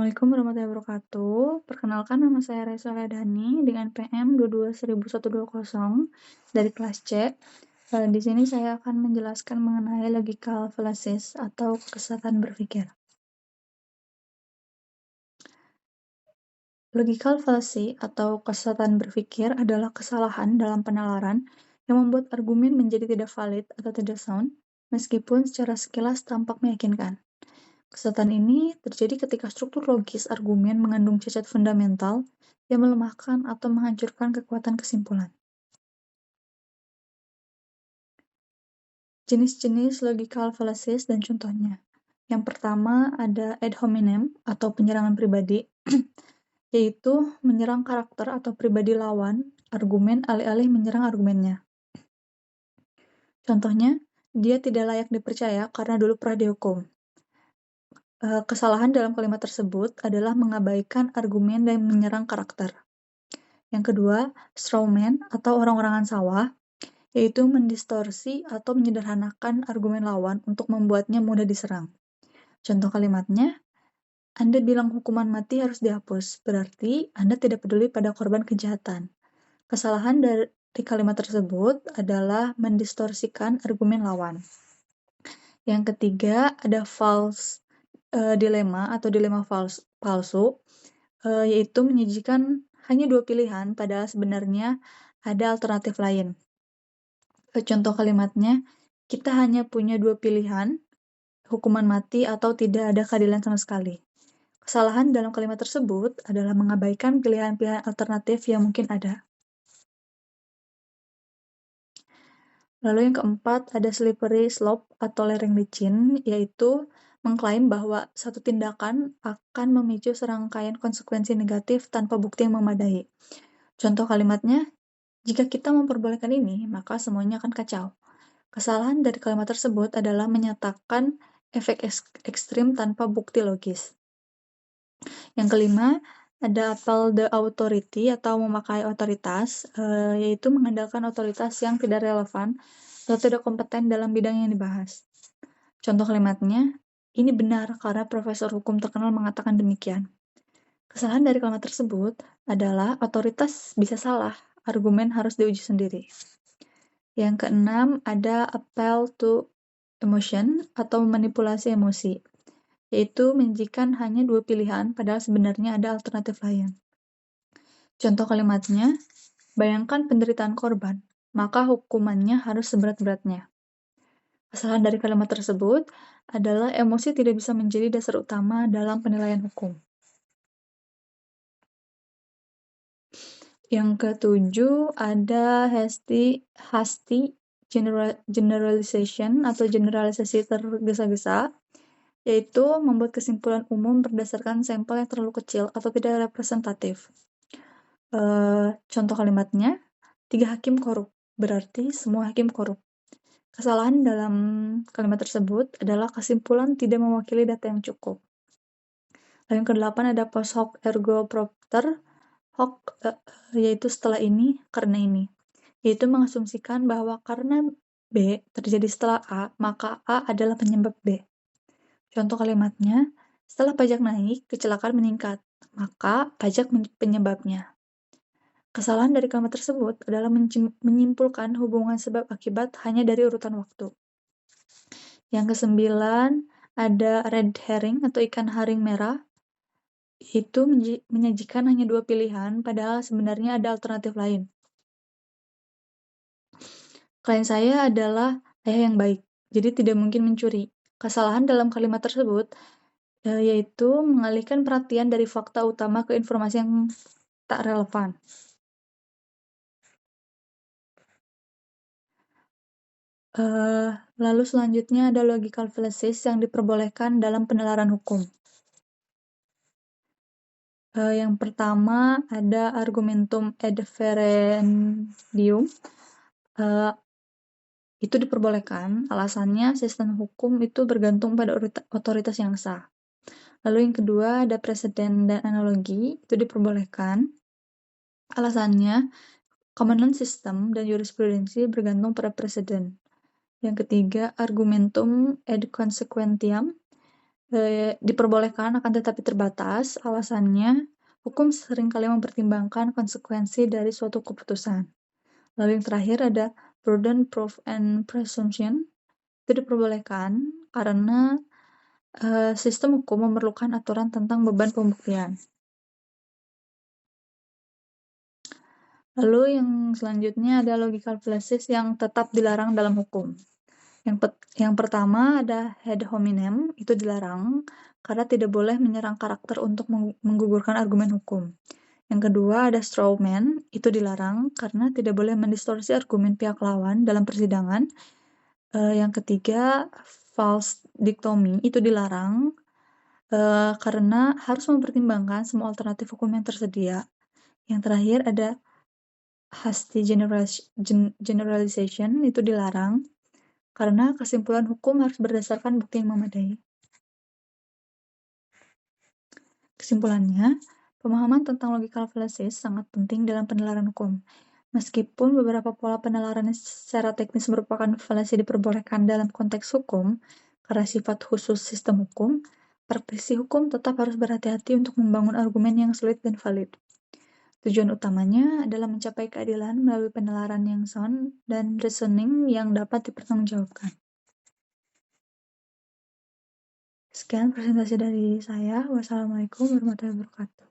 Assalamualaikum warahmatullahi wabarakatuh. Perkenalkan nama saya Raisa Ladhani dengan PM 22.120 dari kelas C. Di sini saya akan menjelaskan mengenai logical fallacies atau kesesatan berpikir. Logical fallacy atau kesesatan berpikir adalah kesalahan dalam penalaran yang membuat argumen menjadi tidak valid atau tidak sound, meskipun secara sekilas tampak meyakinkan. Kesesatan ini terjadi ketika struktur logis argumen mengandung cacat fundamental yang melemahkan atau menghancurkan kekuatan kesimpulan. Jenis-jenis logical fallacies dan contohnya. Yang pertama ada ad hominem atau penyerangan pribadi, yaitu menyerang karakter atau pribadi lawan argumen alih-alih menyerang argumennya. Contohnya, dia tidak layak dipercaya karena dulu pernah dihukum. Kesalahan dalam kalimat tersebut adalah mengabaikan argumen dan menyerang karakter. Yang kedua, strawman atau orang-orangan sawah, yaitu mendistorsi atau menyederhanakan argumen lawan untuk membuatnya mudah diserang. Contoh kalimatnya, Anda bilang hukuman mati harus dihapus, berarti Anda tidak peduli pada korban kejahatan. Kesalahan dari kalimat tersebut adalah mendistorsikan argumen lawan. Yang ketiga, ada false dilema atau dilema palsu, yaitu menyajikan hanya dua pilihan, padahal sebenarnya ada alternatif lain. Contoh kalimatnya, kita hanya punya dua pilihan, hukuman mati atau tidak ada keadilan sama sekali. Kesalahan dalam kalimat tersebut adalah mengabaikan pilihan-pilihan alternatif yang mungkin ada. Lalu yang keempat, ada slippery slope atau lereng licin, yaitu mengklaim bahwa satu tindakan akan memicu serangkaian konsekuensi negatif tanpa bukti yang memadai. Contoh kalimatnya, jika kita memperbolehkan ini, maka semuanya akan kacau. Kesalahan dari kalimat tersebut adalah menyatakan efek ekstrim tanpa bukti logis. Yang kelima, ada appel the authority atau memakai otoritas, yaitu mengandalkan otoritas yang tidak relevan atau tidak kompeten dalam bidang yang dibahas. Contoh kalimatnya, ini benar karena profesor hukum terkenal mengatakan demikian. Kesalahan dari kalimat tersebut adalah otoritas bisa salah, argumen harus diuji sendiri. Yang keenam, ada appel to emotion atau manipulasi emosi, yaitu menyajikan hanya dua pilihan padahal sebenarnya ada alternatif lain. Contoh kalimatnya, bayangkan penderitaan korban, maka hukumannya harus seberat-beratnya. Kesalahan dari kalimat tersebut adalah emosi tidak bisa menjadi dasar utama dalam penilaian hukum. Yang ketujuh, ada hasty generalization atau generalisasi tergesa-gesa, yaitu membuat kesimpulan umum berdasarkan sampel yang terlalu kecil atau tidak representatif. Contoh kalimatnya, 3 hakim korup, berarti semua hakim korup. Kesalahan dalam kalimat tersebut adalah kesimpulan tidak mewakili data yang cukup. Lalu yang ke-8 ada post hoc ergo propter, hoc yaitu setelah ini, karena ini. Yaitu mengasumsikan bahwa karena B terjadi setelah A, maka A adalah penyebab B. Contoh kalimatnya, setelah pajak naik, kecelakaan meningkat, maka pajak penyebabnya. Kesalahan dari kalimat tersebut adalah menyimpulkan hubungan sebab akibat hanya dari urutan waktu. Yang kesembilan, ada red herring atau ikan haring merah. Itu menyajikan hanya dua pilihan, padahal sebenarnya ada alternatif lain. Klien saya adalah ayah yang baik, jadi tidak mungkin mencuri. Kesalahan dalam kalimat tersebut yaitu mengalihkan perhatian dari fakta utama ke informasi yang tak relevan. Lalu selanjutnya ada logical fallacies yang diperbolehkan dalam penalaran hukum. Yang pertama ada argumentum ad verendium. Itu diperbolehkan, alasannya sistem hukum itu bergantung pada otoritas yang sah. Lalu yang kedua ada preseden dan analogi, itu diperbolehkan. Alasannya, common law system dan jurisprudensi bergantung pada preseden. Yang ketiga, argumentum ad consequentiam, diperbolehkan akan tetapi terbatas. Alasannya, hukum seringkali mempertimbangkan konsekuensi dari suatu keputusan. Lalu yang terakhir ada burden, proof, and presumption. Itu diperbolehkan karena sistem hukum memerlukan aturan tentang beban pembuktian. Lalu yang selanjutnya ada logical fallacies yang tetap dilarang dalam hukum. Yang pertama ada ad hominem, itu dilarang karena tidak boleh menyerang karakter untuk menggugurkan argumen hukum. Yang kedua ada straw man, itu dilarang karena tidak boleh mendistorsi argumen pihak lawan dalam persidangan. Yang ketiga false dichotomy, itu dilarang karena harus mempertimbangkan semua alternatif hukum yang tersedia. Yang terakhir ada hasty generalization, itu dilarang karena kesimpulan hukum harus berdasarkan bukti yang memadai. Kesimpulannya, pemahaman tentang logical fallacies sangat penting dalam penalaran hukum. Meskipun beberapa pola penalaran secara teknis merupakan fallacy diperbolehkan dalam konteks hukum, karena sifat khusus sistem hukum, praktisi hukum tetap harus berhati-hati untuk membangun argumen yang sulit dan valid. Tujuan utamanya adalah mencapai keadilan melalui penalaran yang sound dan reasoning yang dapat dipertanggungjawabkan. Sekian presentasi dari saya. Wassalamualaikum warahmatullahi wabarakatuh.